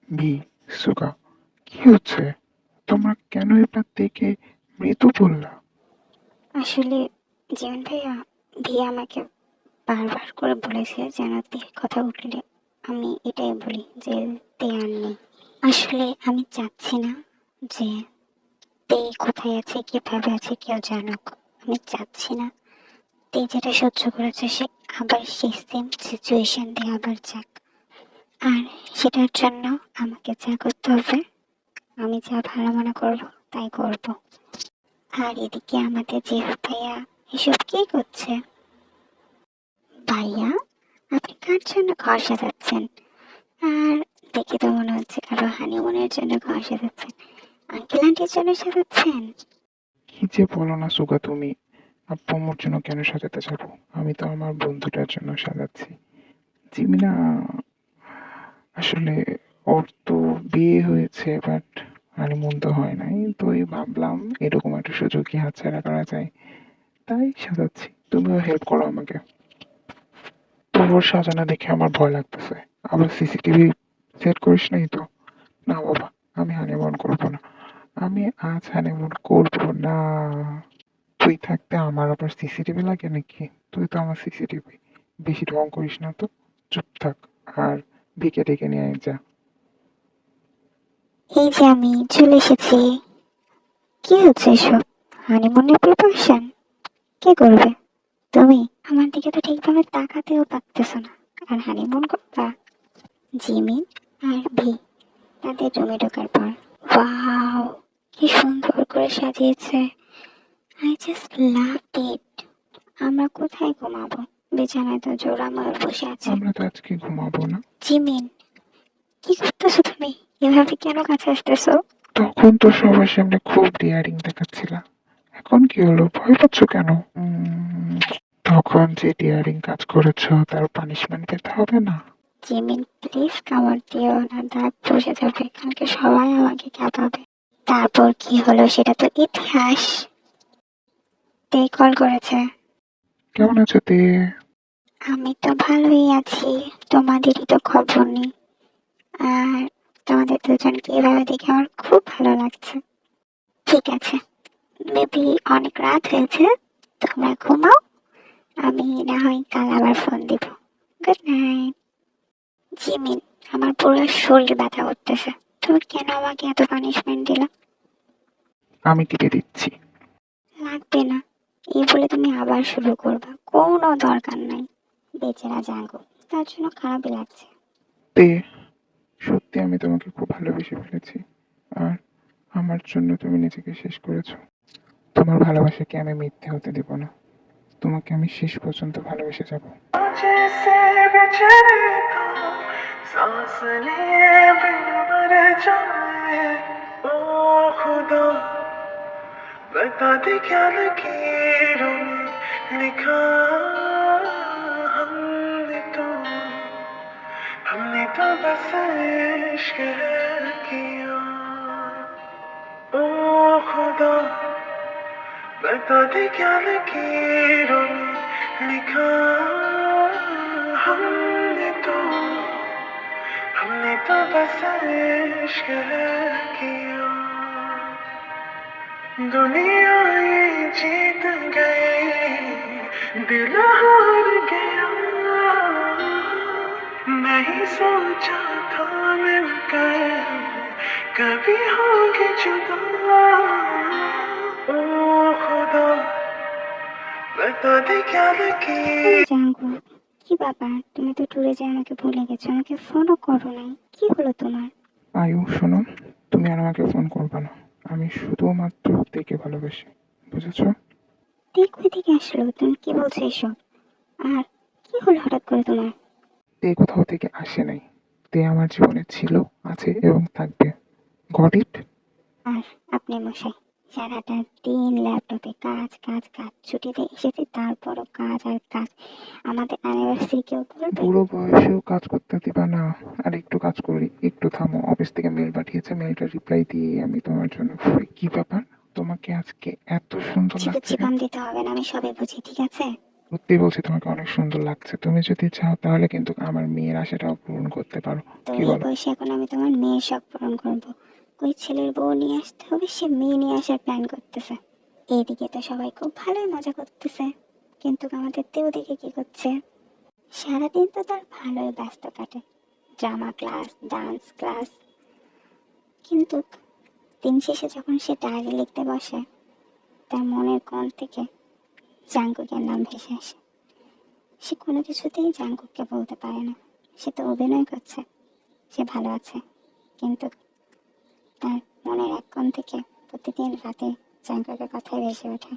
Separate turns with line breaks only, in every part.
V, সুগা, কি হচ্ছে? তোমরা কেন এবার দেখে মৃদু বললা?
আসলে জীবন ভাইয়া, ভিয়া আমাকে বারবার করে বলেছে যেন তের কথা উঠলে আমি এটাই বলি যে তে আর নেই। আসলে আমি চাচ্ছি না যে তে কোথায় আছে, কিভাবে আছে কেউ জানুক। আমি চাচ্ছি না তে যেটা সহ্য করেছে সে আবার সেই সেম সিচুয়েশন দিয়ে আবার যাক। আর সেটার জন্য আমাকে যা করতে হবে, আমি যা ভালো মনে করব তাই করব। আর এদিকে আমাদের যে ভাইয়া এসব কি করছে? ভাইয়া, আপনি কার জন্য ঘর সাজাচ্ছেন? আর দেখে তো মনে হচ্ছে কারো হানিমুনের জন্য ঘর সাজাচ্ছেন। আঙ্কেল আন্টির জন্য সাজাচ্ছেন?
কি যে বলো না সুগা তুমি! আব্বু আম্মুর জন্য কেন সাজাতে যাবো? আমি তো আমার বন্ধুটার জন্য সাজাচ্ছি। জিমিনা, আসলে ওর তো বিয়ে হয়েছে, বাট হানিমুন তো হয় নাই, তো এই ভাবলাম এরকম একটা সুযোগ কি হাতছাড়া করা যায়, তাই সাজাচ্ছি। তুমিও হেল্প করো আমাকে। তোর সাজানো দেখে আমার ভয় লাগতেছে। আবার সিসিটিভি সেট করিস নাই তো? না বাবা, আমি হানিমুন করবো না। আমি আজ হানিমুন করবো না। তুই থাকতে আমার আবার সিসিটিভি লাগে নাকি? তুই তো আমার সিসিটিভি। বেশি ঢং করিস না তো। চুপ থাক। আর ভিকে ডেকে নিয়ে আয় যা।
এই যে আমি চলে এসেছি। কি হচ্ছে এসব? হানিমুনের প্রিপারেশন? কে করবে? তুমি? আমার দিকে তো ঠিকভাবে তাকাতেও পারতেছো না, আর হানিমুন করবা? জিমিন আর ভি তাদের রুমে ঢোকার পর, ওয়াও, কি সুন্দর করে সাজিয়েছে। আই জাস্ট লাভ ইট। আমরা কোথায় ঘুমাবো? বিছানায় তো জোড়া ময়ূর বসে আছে।
আমরা তো আজকে ঘুমাবো না।
জিমিন, কি করতেছো তুমি? এভাবে কেন কাছে আসতেছো?
তখন তো সবার সামনে খুব ডিয়ারিং দেখাচ্ছিলা। এখন কি হলো? ভয় পাচ্ছ কেন? তখন যে ডিয়ারিং কাজ করেছো তার পানিশমেন্ট পেতে হবে না?
জিমিন, প্লিজ কামড় দিও না, দাঁত বসে যাবে, কালকে সবাই আমাকে খেপাবে। তারপর কি হলো সেটা তো ইতিহাস। তে কল করেছে।
কেমন আছো তে?
আমি তো ভালোই আছি, তোমাদেরই তো খবর নেই। আর তোমাদের দুজনকে এভাবে দেখে আমার খুব ভালো লাগছে। ঠিক আছে, মেবি অনেক রাত হয়েছে, তোমরা ঘুমাও। আমি না হয় কাল আবার ফোন দিব। Good night. জিমিন, আমার পুরো শরীর ব্যথা করতেছে। তুমি কেন আমাকে এত পানিশমেন্ট দিলা?
আমি টিপে দিচ্ছি।
লাগবে না, এই বলে তুমি আবার শুরু করবা? কোনো দরকার নাই। বেচারা জাগো, তার জন্য খারাপই লাগছে।
তে, সত্যি আমি তোমাকে খুব ভালোবেসে ফেলেছি। আর আমার জন্য তুমি নিজেকে শেষ করেছো। তোমার ভালোবাসাকে আমি মিথ্যে হতে দেব না। তোমাকে আমি শেষ পর্যন্ত ভালোবেসে যাব। जैसे बेचैनी तो सांस लिए बिन मर जाए। ओ खुदा, बता दे क्या लकीरों में लिखा हमने तो हमने तो बस इश्क किया। ओ खुदा, बता दे क्या लकीरों में लिखा हमने तो बस इश्क किया। दुनिया ये जीत गई, दिल हार गया। नहीं सोचा था मिलकर कभी होंगे जुदा। ओ खुदा, बता दे क्या लगी।
জাগো, কি ব্যাপার? তুমি তো ট্যুরে যেয়ে আমাকে ভুলে গেছো, আমাকে ফোনও করো নাই। কি হলো তোমার?
আয়ু শোনো, তুমি আর আমাকে ফোন করবে না। আমি শুধুমাত্র তেকে ভালোবাসি, বুঝেছো?
দেখ থেকে আসলো, তুমি কি বলছো এসব? আর কি হলো হঠাৎ করে তোমার?
তে কোথাও থেকে আসে নাই। তে আমার জীবনে ছিল, আছে এবং থাকবে। Got it?
আর আপনি মশাই, সারাটা দিন ল্যাপটপে কাজ কাজ কাজ, ছুটিতে এসেছি তারপরও কাজ আর কাজ। আমাদের অ্যানিভার্সারি কেউ বলবে?
বুড়ো বয়সেও কাজ করতে দিবা না? আর একটু কাজ করি, একটু থামো। অফিস থেকে মেল পাঠিয়েছে, মেলটা রিপ্লাই দিয়ে আমি তোমার জন্য ফ্রি। কি ব্যাপার? তোমাকে আজকে এত সুন্দর
শুধু
লাগছে কেন?
জীবন দিতে হবে না, আমি সবই বুঝি, ঠিক আছে?
সত্যি বলছি তোমাকে অনেক সুন্দর লাগছে। তুমি যদি চাও তাহলে কিন্তু আমার মেয়ের আশাটাও পূরণ করতে পারো।
তো
কি
এই
বলো?
বয়সে এখন আমি তোমার মেয়ের শখ পূরণ করবো? ওই ছেলের বউ নিয়ে আসতে হবে, সে মেয়ে নিয়ে আসার প্ল্যান করতেছে। এইদিকে তো সবাই খুব ভালোই মজা করতেছে, কিন্তু আমাদের তো ওদিকে কি করছে? সারাদিন তো তার ভালোই ব্যস্ত কাটে, ড্রামা ক্লাস, ডান্স ক্লাস, কিন্তু দিন শেষে যখন সে ডায়েরি লিখতে বসে, তার মনের কোণ থেকে জাঙ্কুকের নাম ভেসে আসে। সে কোনো কিছুতেই জাঙ্কুককে বলতে পারে না। সে তো অভিনয় করছে, সে ভালো আছে, কিন্তু তার মনের এক কোণ থেকে প্রতিদিন রাতে জাঙ্কুকের কথাই ভেসে ওঠে।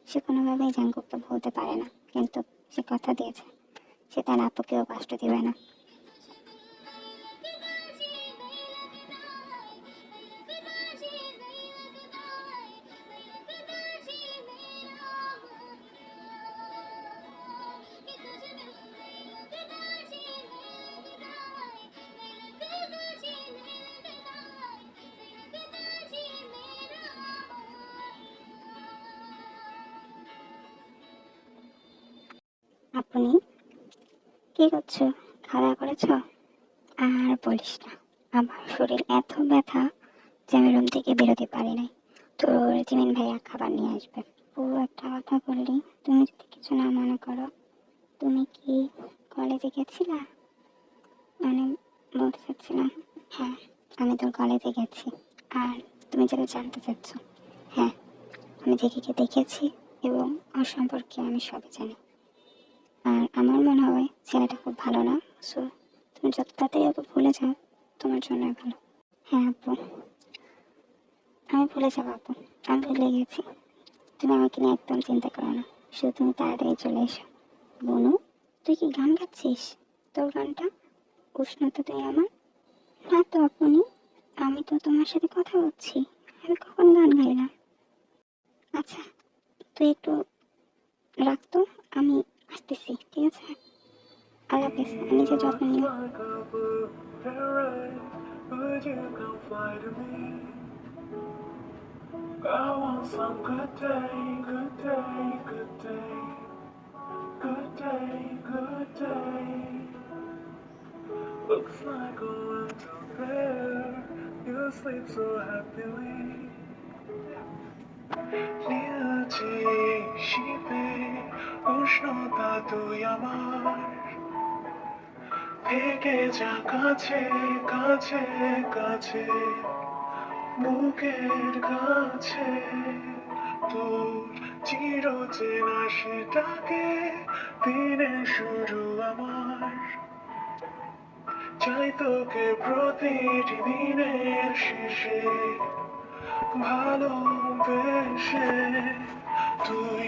সে কোনোভাবেই জাঙ্কুককে বলতে পারে না, কিন্তু সে কথা দিয়েছে সে তার আপুকেও কষ্ট দিবে না। আপনি কি করছো? খাওয়া দাওয়া করেছো? আর বলিস না, আমার শরীর এত ব্যথা যে আমি রুম থেকে বেরোতে পারি নাই। তোর জিমিন ভাইয়া খাবার নিয়ে আসবে। ও একটা কথা বললি, তুমি যদি কিছু না মনে করো, তুমি কি কলেজে গেছিলা? মানে বলতে চাচ্ছিলাম, হ্যাঁ, আমি তোর কলেজে গেছি। আর তুমি যেটা জানতে চাচ্ছ, হ্যাঁ, আমি দেখেকে দেখেছি এবং ওর সম্পর্কে আমি সবই জানি। আর আমার মনে হয় ছেলেটা খুব ভালো না। সো তুমি যত তাড়াতাড়ি ওকে ভুলে যাও, তোমার জন্যই ভালো। হ্যাঁ আপু, আমি ভুলে যাবো আপু, আমি ভুলে গেছি। তুমি আমাকে নিয়ে একদম চিন্তা করো না, শুধু তুমি তাড়াতাড়ি চলে এসো। বনু, তুই কি গান গাচ্ছিস? তোর গানটা উষ্ণতা তুই আমার। না তো আপনি, আমি তো তোমার সাথে কথা বলছি, আমি কখন গান গাইলাম? আচ্ছা, তুই একটু রাখতো, আমি আসতেছি, ঠিক আছে? আল্লাহ হাফেজ, নিজের যত্ন নিও। Would you come fly to me? I want some good day, good day, good day, good day, good day. Looks like a winter bear, you sleep so happily. নীলচে শীতে উষ্ণতা তুই আমার, থেকে যা কাছে কাছে কাছে, বুকের কাছে তোর চিরচেনা সেটাকে, দিনের শুরু আমার, চাই তোকে প্রতিটি দিনের শেষে ভালোবেসে তুই।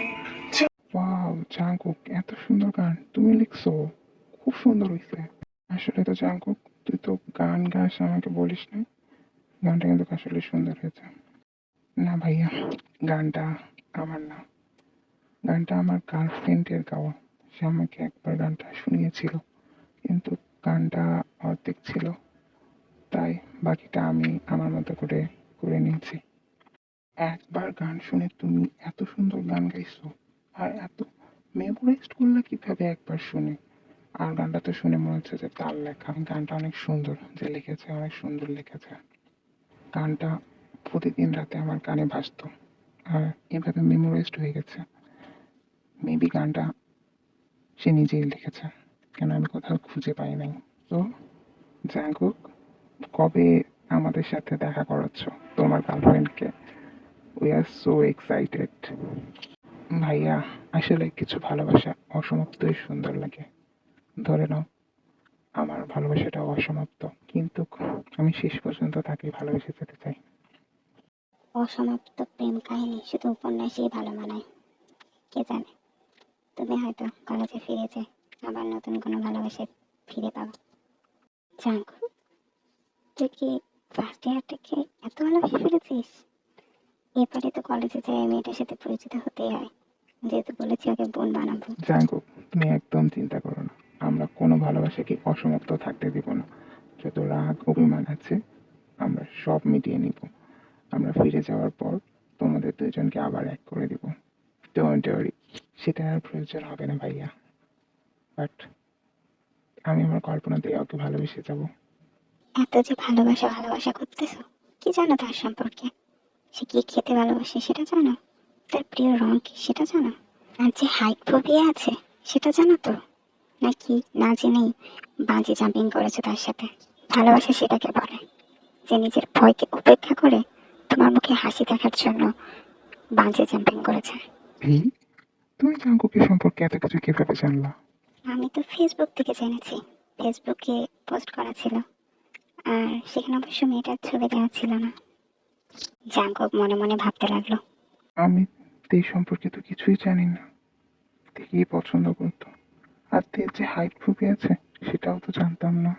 ওয়াও জাঙ্কুক, এত সুন্দর গান তুমি লিখছো, খুব সুন্দর হয়েছে। আসলে তো জাঙ্কুক, তুই তো গান গাস, আমাকে বলিস না। গানটা কিন্তু আসলে সুন্দর হয়েছে। না ভাইয়া, গানটা আমার না, গানটা আমার গার্লফ্রেন্ডের গাওয়া। সে আমাকে একবার গানটা শুনিয়েছিল, কিন্তু গানটা অর্ধেক ছিল, তাই বাকিটা আমি আমার মতো করে করে নিয়েছি। একবার গান শুনে তুমি এত সুন্দর গান গাইছো, আর এত মেমোরাইজড করলে কিভাবে একবার শুনে? আর গানটা তো শুনে মনে হচ্ছে যে তার লেখা। গানটা অনেক সুন্দর, যে লিখেছে অনেক সুন্দর লিখেছে। গানটা প্রতিদিন রাতে আমার কানে ভাসতো, আর এভাবে মেমোরাইজড হয়ে গেছে। মেবি গানটা সে নিজেই লিখেছে, কেন আমি কোথাও খুঁজে পাই নাই। তো যাই হোক, কবে আমাদের সাথে দেখা করাচ্ছ তোমার গার্লফ্রেন্ডকে? We are so excited. ভাইয়া, আসলে কিছু ভালোবাসা অসমাপ্তই সুন্দর লাগে। ধরে নাও আমার ভালোবাসাটা অসমাপ্ত, কিন্তু আমি শেষ পর্যন্ত তাকে ভালোবেসে যেতে চাই। অসমাপ্ত প্রেম কাহিনী শুধু উপন্যাসেই ভালো মানায়, কে জানে, তুমি হয়তো কলেজে ফিরে যে আবার নতুন কোনো ভালোবাসা ফিরে পাবো। জাঙ্ক, তুই কি ফার্স্ট ইয়ার থেকে এত ভালোবেসে ফেলেছিস? এরপরে তো কলেজে যাই মেয়েটার সাথে পরিচিত হতেই হয়, যেহেতু বলেছি ওকে বোন বানাবো। জাঙ্ক, তুমি একদম চিন্তা করো না, আমরা কোনো ভালোবাসাকে অসমাপ্ত থাকতে দিব না। যত রাগ অভিমান আছে আমরা সব মিটিয়ে নিব। আমরা ফিরে যাওয়ার পর তোমাদের দুজনকে আবার এক করে দিব। ডোন্ট ওয়ারি,
সেটা আর প্রয়োজন হবে না ভাইয়া। বাট আমি আমার কল্পনা দিয়ে ওকে ভালোবেসে যাব।
এত যে ভালোবাসা ভালোবাসা করতেছো, কি জানো তার সম্পর্কে? সে কি খেতে ভালোবাসে সেটা জানো? তার প্রিয় রং কি সেটা জানো? আর যে হাইট ফোবিয়া আছে সেটা জানো তো? নাকি না জেনেই বাজি জাম্পিং করেছে তার সাথে? ভালোবাসা সেটাকে বলে যে নিজের ভয়কে উপেক্ষা করে তোমার মুখে হাসি দেখার জন্য বাজি জাম্পিং করেছে।
ভি, তুমি জাঙ্কুকের সম্পর্কে এত কিছু কিভাবে জানলা?
আমি তো ফেসবুক থেকে জেনেছি, ফেসবুকে পোস্ট করা ছিল, আর সেখানে অবশ্য মেয়েটার ছবি দেওয়া ছিল না। জাঙ্কুক মনে মনে ভাবতে লাগলো,
আমি তে সম্পর্কে তো কিছুই জানি না। তে কি পছন্দ করতো, আর তে যে হাইট ফোবিয়া আছে সেটাও তো জানতাম না।